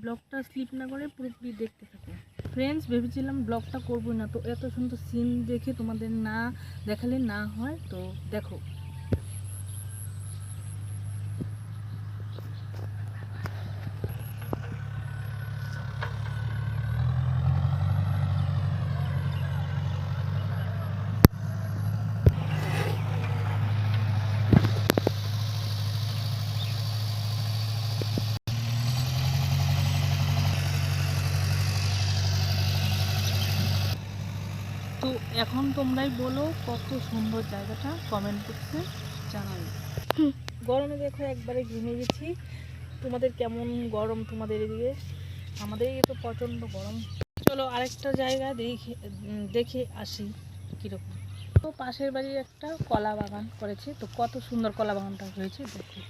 ব্লগটা স্লিপ না করে পুরোপুরি দেখতে থাকো। ফ্রেন্ডস, ভেবেছিলাম ব্লগটা করবো না, তো এত সুন্দর সিন দেখে তোমাদের না দেখালে না হয়, তো দেখো। তো এখন তোমরাই বলো কত সুন্দর জায়গাটা, কমেন্ট করতে জানাই। গরমে দেখো একবারে ঘেমে গেছি। তোমাদের কেমন গরম তোমাদের এদিকে? আমাদের এদিকে তো প্রচণ্ড গরম। চলো আরেকটা জায়গা দেখে আসি কীরকম। তো পাশের বাড়ির একটা কলা বাগান করেছে, তো কত সুন্দর কলা বাগানটা হয়েছে দেখো।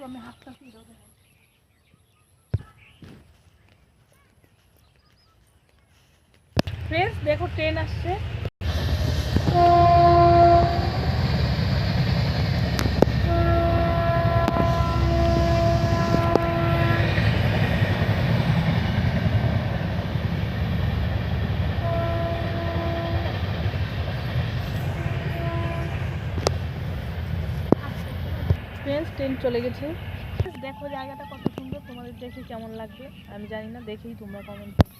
আমি হাতটা ফ্রেন্ডস দেখো ট্রেন আসছে। ফ্রেন্ডস ট্রেন চলে গেছে। দেখো জায়গাটা কত সুন্দর, তোমাদের দেখে কেমন লাগবে আমি জানি না, দেখেই তোমরা কমেন্ট করো।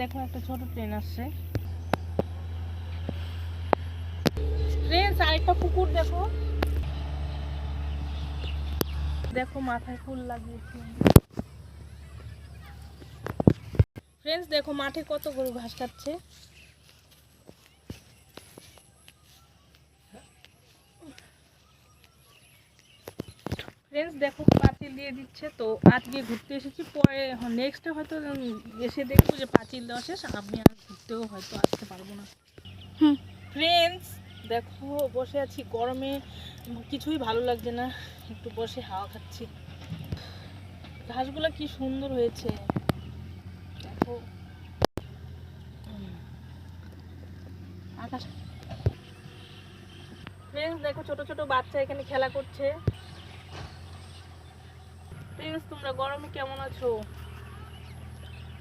দেখো একটা ছোট ট্রেন আসছে। ফ্রেন্ডস আরেকটা পুকুর দেখো, দেখো মাথায় ফুল লাগিয়েছি। ফ্রেন্ডস দেখো মাঠে কত গরু ঘাস খাচ্ছে। ফ্রেন্ডস দেখো পাঁচিল দিয়ে দিচ্ছে, তো আজকে ঘুরতে এসেছি, পরে নেক্সটে হয়তো এসে দেখবো যে পাঁচিল দেওয়া শেষ, আমি আর ঘুরতেও হয়তো আসতে পারবো না। ফ্রেন্ডস দেখো বসে আছি, গরমে কিছুই ভালো লাগছে না, একটু বসে হাওয়া খাচ্ছি। ঘাসগুলো কি সুন্দর হয়েছে দেখো। আকাশ। ফ্রেন্ডস দেখো ছোট ছোট বাচ্চা এখানে খেলা করছে। ফ্রেন্ডস তোমরা গরমে কেমন আছো?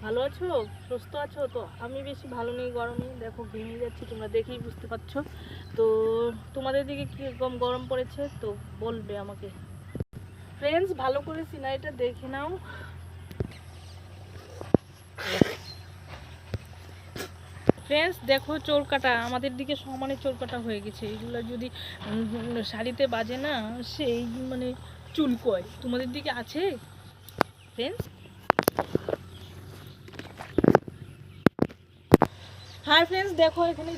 ভালো আছো? সুস্থ আছো? তো আমি বেশি ভালো নেই গরমে, দেখো ঘেমে যাচ্ছি, তোমরা দেখেই বুঝতে পারছো। তো তোমাদের দিকে কীরকম গরম পড়েছে তো বলবে আমাকে। ফ্রেন্ডস ভালো করে সিনারিটা দেখে নাও। ফ্রেন্ডস দেখো চোর কাটা, আমাদের দিকে সমানে চোর কাটা হয়ে গেছে। এগুলো যদি শাড়িতে বাজে না, সেই মানে চুলকয়। তোমাদের দিকে আছে ফ্রেন্ডস? হাই ফ্রেন্ডস দেখো এখানে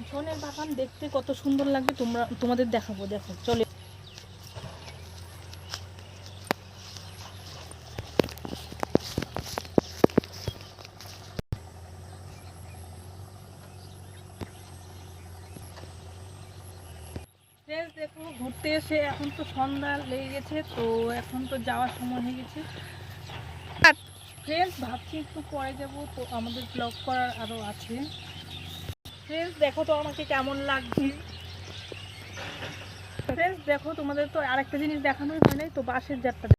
ছনের বাগান দেখতে কত সুন্দর লাগবে, তোমাদের দেখাবো, দেখো চলে। ফ্রেন্ডস দেখো ঘুরতে এসে এখন তো সন্ধ্যা লেগে গেছে, তো এখন তো যাওয়ার সময় হয়ে গেছে। ফ্রেন্ডস ভাবছি একটু পরে যাবো, তো আমাদের ব্লগ করার আরও আছে। ফ্রেন্ডস দেখো তো আমাকে কেমন লাগছে। ফ্রেন্ডস দেখো তোমাদের তো আরেকটা জিনিস দেখানোই হয় নাই, তো বাসের যাত্রা।